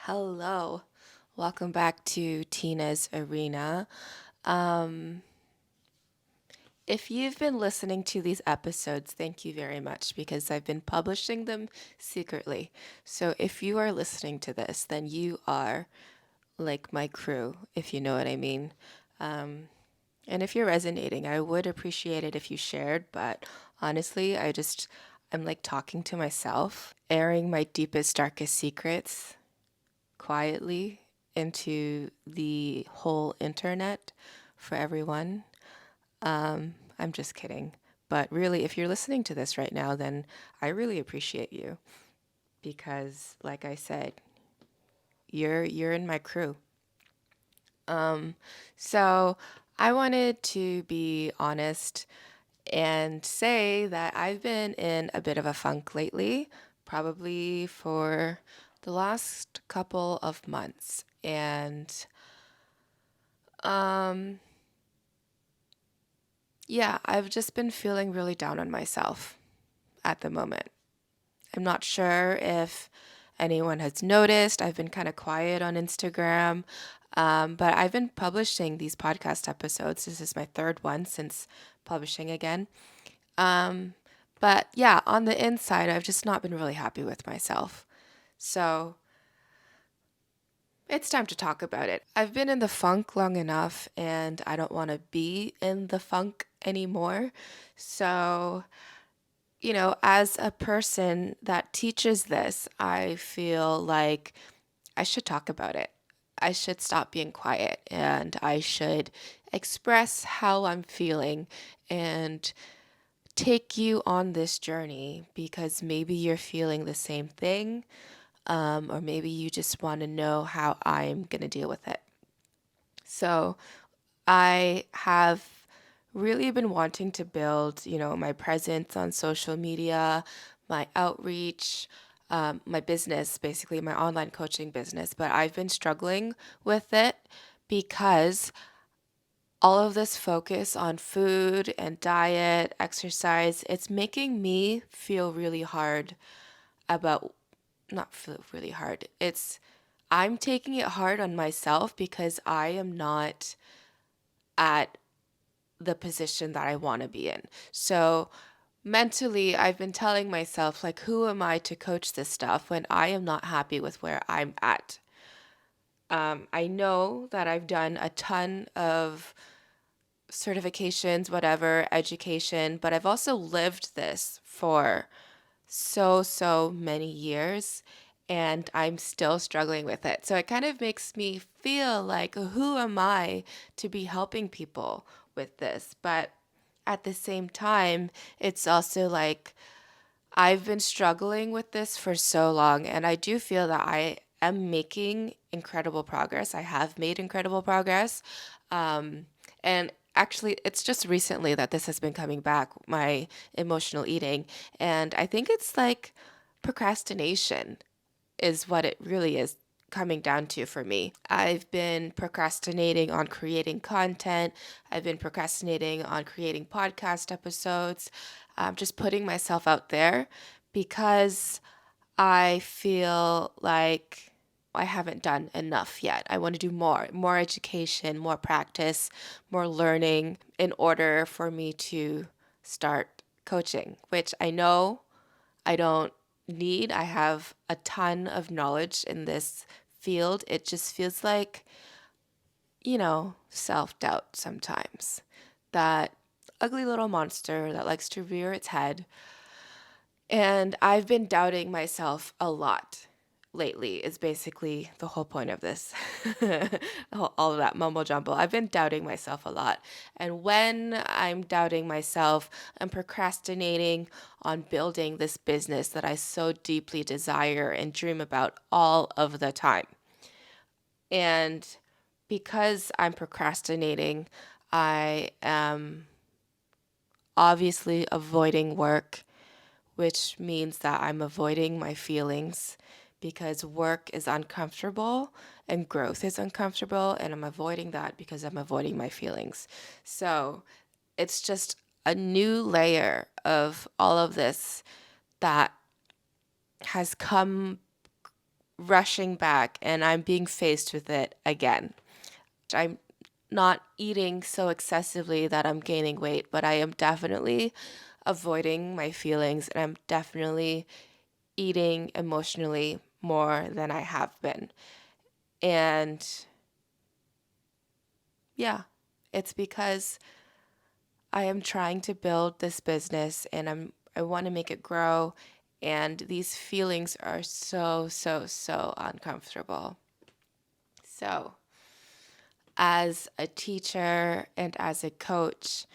Hello. Welcome back to Tina's Arena. Um, if you've been listening to these episodes, thank you very much because I've been publishing them secretly. So if you are listening to this, then you are like my crew, if you know what I mean. Um, and if you're resonating, I would appreciate it if you shared, but honestly, I'm like talking to myself, airing my deepest, darkest secrets quietly into the whole internet for everyone. I'm just kidding. But really, if you're listening to this right now, then I really appreciate you because, like I said, you're in my crew. So I wanted to be honest and say that I've been in a bit of a funk lately, probably for the last couple of months. And Um, yeah, I've just been feeling really down on myself at the moment. I'm not sure if anyone has noticed. I've been kind of quiet on Instagram, but I've been publishing these podcast episodes. This is my third one since publishing again. Um, but yeah, on the inside, I've just not been really happy with myself. So it's time to talk about it. I've been in the funk long enough and I don't want to be in the funk anymore. So, as a person that teaches this, I feel like I should talk about it. I should stop being quiet and I should express how I'm feeling and take you on this journey because maybe you're feeling the same thing, or maybe you just want to know how I'm going to deal with it. So I have really been wanting to build, my presence on social media, my outreach, my business, basically my online coaching business. But I've been struggling with it because all of this focus on food and diet, exercise, it's making me feel really hard about, not feel really hard. I'm taking it hard on myself because I am not at the position that I want to be in. So mentally, I've been telling myself, like, who am I to coach this stuff when I am not happy with where I'm at? I know that I've done a ton of certifications, whatever, education, but I've also lived this for so many years and I'm still struggling with it. So it kind of makes me feel like, who am I to be helping people with this? But at the same time, it's also like I've been struggling with this for so long, and I do feel that I am making incredible progress. I have made incredible progress. And actually, it's just recently that this has been coming back, my emotional eating. And I think it's like procrastination is what it really is coming down to for me. I've been procrastinating on creating content. I've been procrastinating on creating podcast episodes, just putting myself out there because I feel like I haven't done enough yet. I want to do more education, more practice, more learning in order for me to start coaching, which I know I don't need. I have a ton of knowledge in this field. It just feels like, self doubt sometimes. That ugly little monster that likes to rear its head. And I've been doubting myself a lot lately, is basically the whole point of this. All of that mumbo jumbo. I've been doubting myself a lot. And when I'm doubting myself, I'm procrastinating on building this business that I so deeply desire and dream about all of the time. And because I'm procrastinating, I am obviously avoiding work, which means that I'm avoiding my feelings because work is uncomfortable and growth is uncomfortable, and I'm avoiding that because I'm avoiding my feelings. So it's just a new layer of all of this that has come rushing back and I'm being faced with it again. I'm not eating so excessively that I'm gaining weight, but I am definitely avoiding my feelings and I'm definitely eating emotionally more than I have been. And yeah, it's because I am trying to build this business and I want to make it grow and these feelings are so uncomfortable. So, as a teacher and as a coach,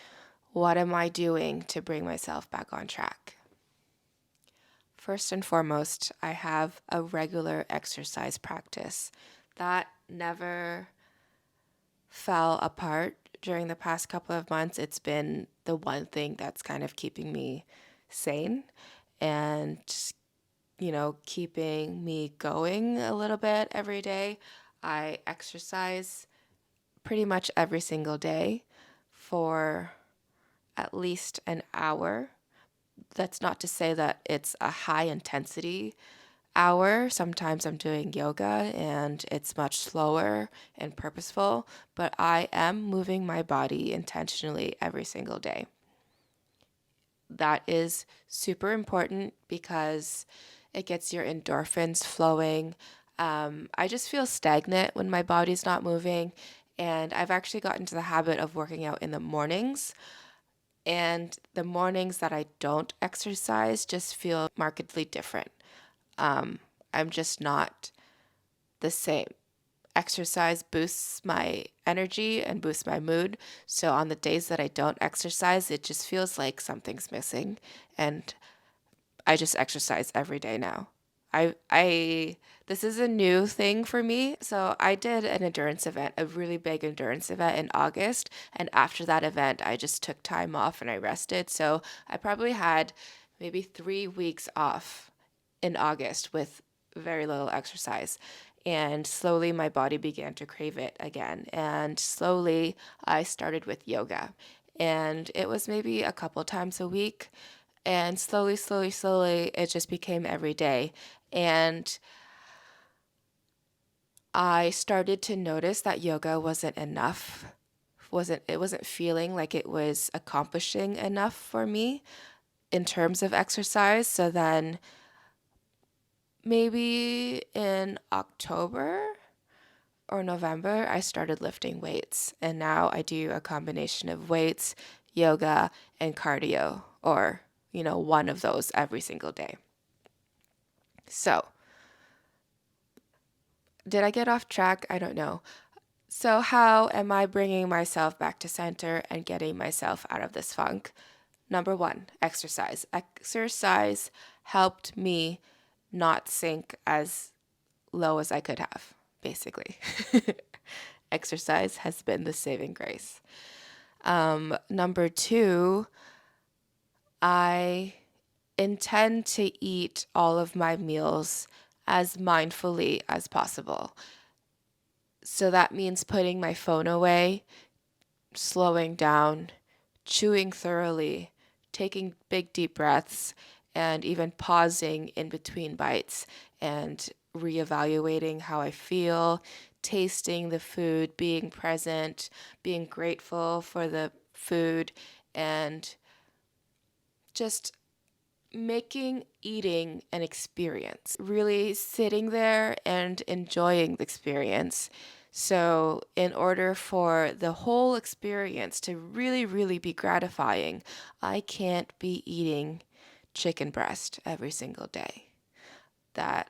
what am I doing to bring myself back on track? First and foremost, I have a regular exercise practice that never fell apart during the past couple of months. It's been the one thing that's kind of keeping me sane and, keeping me going a little bit every day. I exercise pretty much every single day for at least an hour. That's not to say that it's a high intensity hour. Sometimes I'm doing yoga and it's much slower and purposeful, but I am moving my body intentionally every single day. That is super important because it gets your endorphins flowing. I just feel stagnant when my body's not moving, and I've actually gotten into the habit of working out in the mornings. And the mornings that I don't exercise just feel markedly different. I'm just not the same. Exercise boosts my energy and boosts my mood. So on the days that I don't exercise, it just feels like something's missing. And I just exercise every day now. I this is a new thing for me. So I did an endurance event, a really big endurance event in August, and after that event, I just took time off and I rested. So I probably had maybe 3 weeks off in August with very little exercise. And slowly my body began to crave it again. And slowly I started with yoga. And it was maybe a couple times a week. And slowly, it just became every day. And I started to notice that yoga wasn't enough. It wasn't feeling like it was accomplishing enough for me in terms of exercise. So then maybe in October or November, I started lifting weights. And now I do a combination of weights, yoga, and cardio, or, one of those every single day. So, did I get off track? I don't know. So, how am I bringing myself back to center and getting myself out of this funk? Number one, exercise. Exercise helped me not sink as low as I could have, basically. Exercise has been the saving grace. Number two, I intend to eat all of my meals as mindfully as possible. So that means putting my phone away, slowing down, chewing thoroughly, taking big deep breaths, and even pausing in between bites and reevaluating how I feel, tasting the food, being present, being grateful for the food, and just making eating an experience, really sitting there and enjoying the experience. So, in order for the whole experience to really be gratifying, I can't be eating chicken breast every single day. That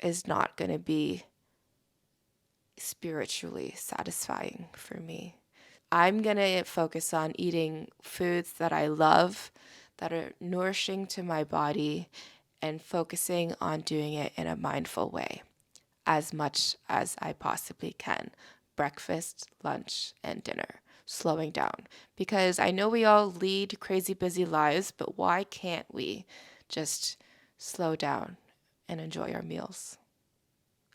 is not going to be spiritually satisfying for me. I'm going to focus on eating foods that I love, that are nourishing to my body, and focusing on doing it in a mindful way as much as I possibly can. Breakfast, lunch, and dinner. Slowing down. Because I know we all lead crazy busy lives, but why can't we just slow down and enjoy our meals?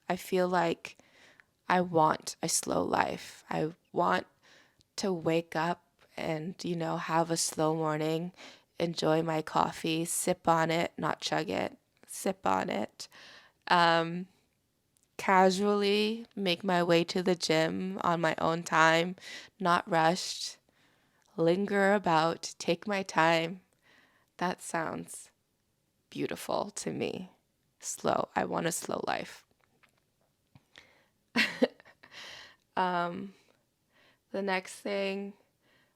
I feel like I want a slow life. I want to wake up and, have a slow morning, enjoy my coffee, sip on it, not chug it, sip on it. casually make my way to the gym on my own time, not rushed, linger about, take my time. That sounds beautiful to me. Slow. I want a slow life. Um, the next thing,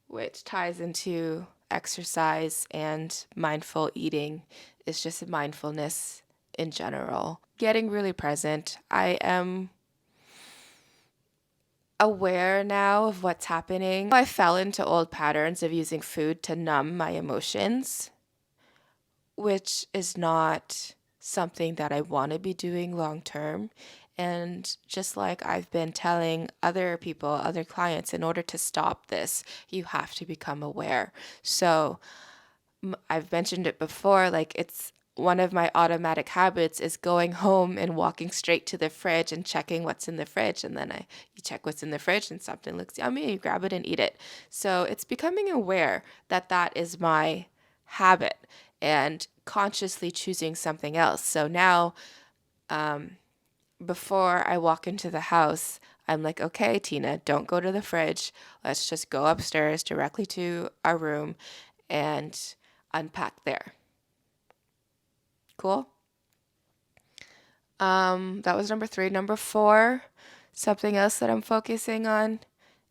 which ties into exercise and mindful eating, is just mindfulness in general. Getting really present. I am aware now of what's happening. I fell into old patterns of using food to numb my emotions, which is not something that I want to be doing long term. And just like I've been telling other people, other clients, in order to stop this, you have to become aware. So I've mentioned it before, like it's one of my automatic habits is going home and walking straight to the fridge and checking what's in the fridge. And then you check what's in the fridge and something looks yummy, you grab it and eat it. So it's becoming aware that that is my habit and consciously choosing something else. So now, before I walk into the house, I'm like, okay, Tina, don't go to the fridge. Let's just go upstairs directly to our room and unpack there. Cool? That was number 3. Number 4, something else that I'm focusing on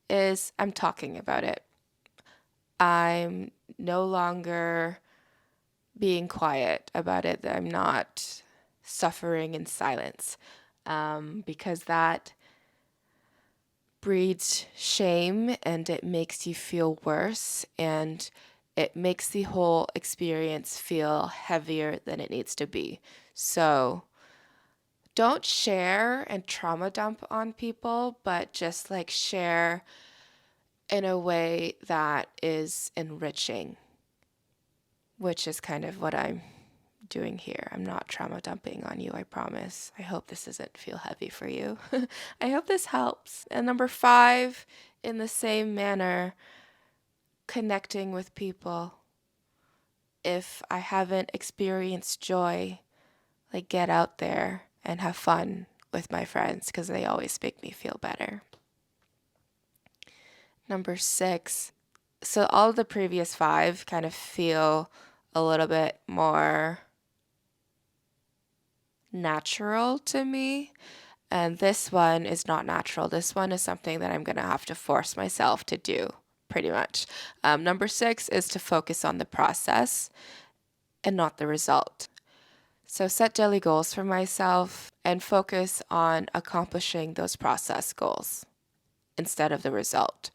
is I'm talking about it. I'm no longer being quiet about it. I'm not suffering in silence, because that breeds shame and it makes you feel worse and it makes the whole experience feel heavier than it needs to be. So don't share and trauma dump on people, but just like share in a way that is enriching, which is kind of what I'm doing here. I'm not trauma dumping on you, I promise. I hope this doesn't feel heavy for you. I hope this helps. And number 5, in the same manner, connecting with people. If I haven't experienced joy, like get out there and have fun with my friends because they always make me feel better. Number 6. So all of the previous 5 kind of feel a little bit more natural to me. And this one is not natural. This one is something that I'm going to have to force myself to do, pretty much. Number 6 is to focus on the process and not the result. So set daily goals for myself and focus on accomplishing those process goals instead of the result.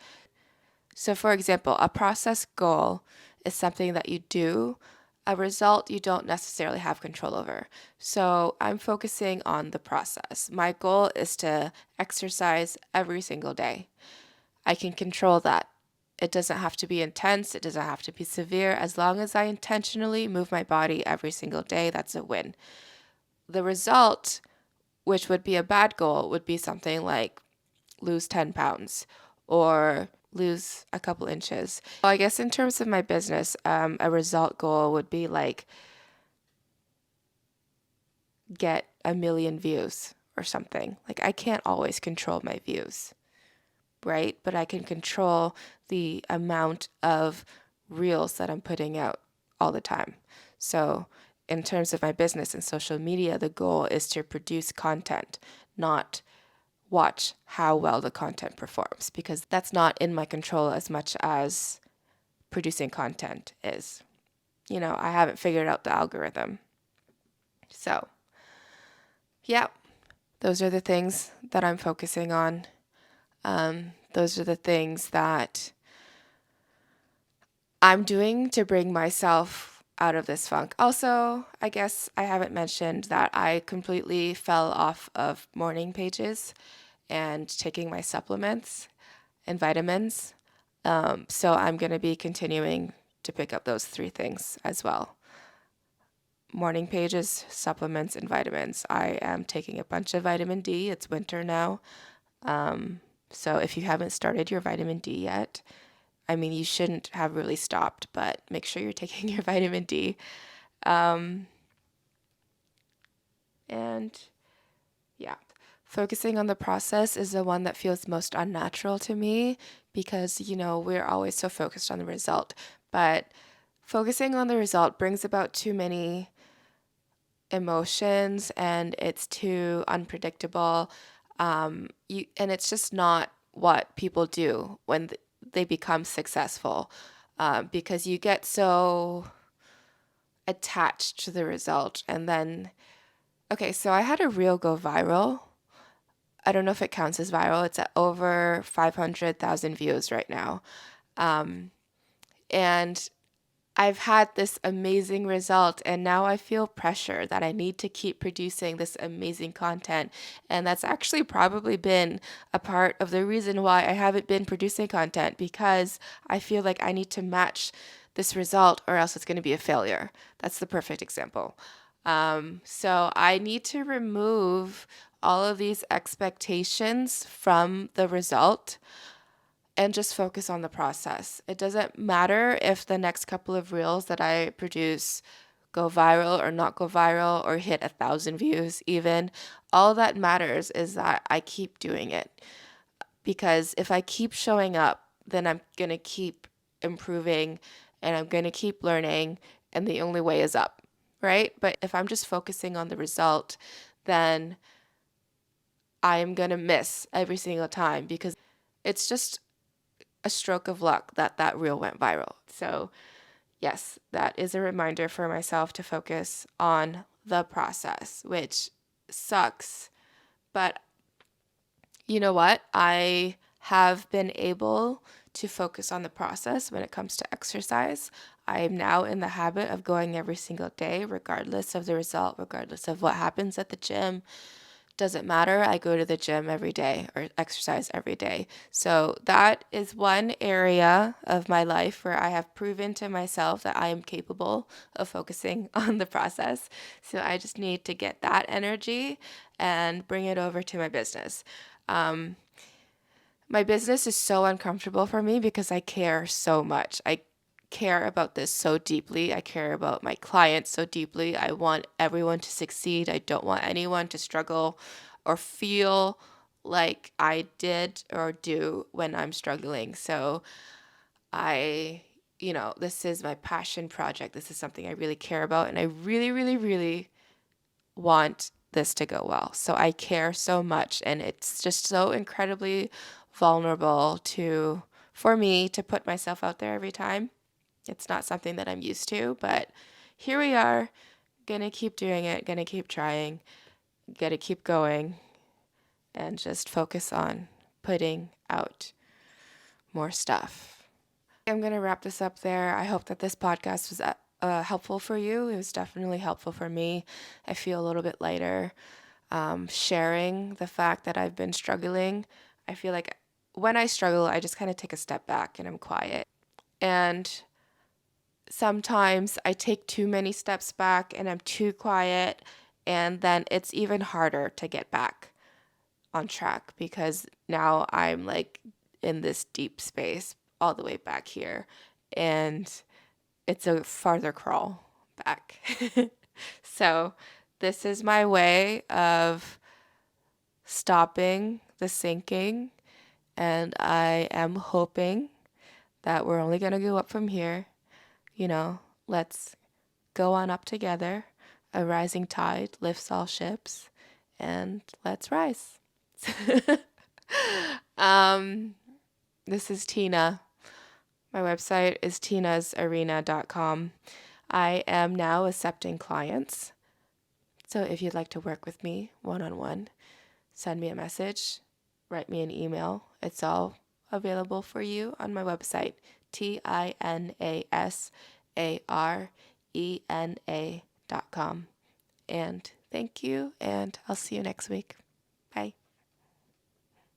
So for example, a process goal is something that you do. A result you don't necessarily have control over. So I'm focusing on the process. My goal is to exercise every single day. I can control that. It doesn't have to be intense. It doesn't have to be severe. As long as I intentionally move my body every single day, that's a win. The result, which would be a bad goal, would be something like lose 10 pounds or lose a couple inches. Well, I guess in terms of my business, a result goal would be like get 1 million views or something. Like I can't always control my views, right? But I can control the amount of reels that I'm putting out all the time. So in terms of my business and social media, the goal is to produce content, not watch how well the content performs, because that's not in my control as much as producing content is. I haven't figured out the algorithm. So, yeah, those are the things that I'm focusing on. Those are the things that I'm doing to bring myself out of this funk. Also, I guess I haven't mentioned that I completely fell off of morning pages and taking my supplements and vitamins. So I'm going to be continuing to pick up those 3 things as well. Morning pages, supplements, and vitamins. I am taking a bunch of vitamin D. It's winter now. So if you haven't started your vitamin D yet, I mean, you shouldn't have really stopped, but make sure you're taking your vitamin D. And yeah. focusing on the process is the one that feels most unnatural to me because, we're always so focused on the result. But focusing on the result brings about too many emotions and it's too unpredictable. And it's just not what people do when they become successful, because you get so attached to the result. And then, okay, so I had a reel go viral. I don't know if it counts as viral. It's at over 500,000 views right now. And I've had this amazing result, and now I feel pressure that I need to keep producing this amazing content. And that's actually probably been a part of the reason why I haven't been producing content, because I feel like I need to match this result or else it's going to be a failure. That's the perfect example. So I need to remove all of these expectations from the result and just focus on the process. It doesn't matter if the next couple of reels that I produce go viral or not go viral or hit 1,000 views even. All that matters is that I keep doing it. Because if I keep showing up, then I'm going to keep improving and I'm going to keep learning, and the only way is up, right? But if I'm just focusing on the result, then I'm going to miss every single time because it's just a stroke of luck that that reel went viral. So, yes, that is a reminder for myself to focus on the process, which sucks. But you know what? I have been able to focus on the process when it comes to exercise. I am now in the habit of going every single day, regardless of the result, regardless of what happens at the gym. Doesn't matter. I go to the gym every day or exercise every day. So that is one area of my life where I have proven to myself that I am capable of focusing on the process. So I just need to get that energy and bring it over to my business. My business is so uncomfortable for me because I care so much. I care about this so deeply. I care about my clients so deeply. I want everyone to succeed. I don't want anyone to struggle or feel like I did or do when I'm struggling. So I, this is my passion project. This is something I really care about. And I really, really, really want this to go well. So I care so much. And it's just so incredibly vulnerable for me to put myself out there every time. It's not something that I'm used to, but here we are, gonna keep doing it, gonna keep trying, gonna keep going, and just focus on putting out more stuff. I'm gonna wrap this up there. I hope that this podcast was helpful for you. It was definitely helpful for me. I feel a little bit lighter sharing the fact that I've been struggling. I feel like when I struggle, I just kind of take a step back and I'm quiet. And sometimes I take too many steps back and I'm too quiet, and then it's even harder to get back on track because now I'm like in this deep space all the way back here, and it's a farther crawl back. So, this is my way of stopping the sinking, and I am hoping that we're only going to go up from here. Let's go on up together. A rising tide lifts all ships, and let's rise. This is Tina. My website is tinasarena.com. I am now accepting clients. So if you'd like to work with me one-on-one, send me a message, write me an email. It's all available for you on my website, tinasarena.com. And thank you, and I'll see you next week.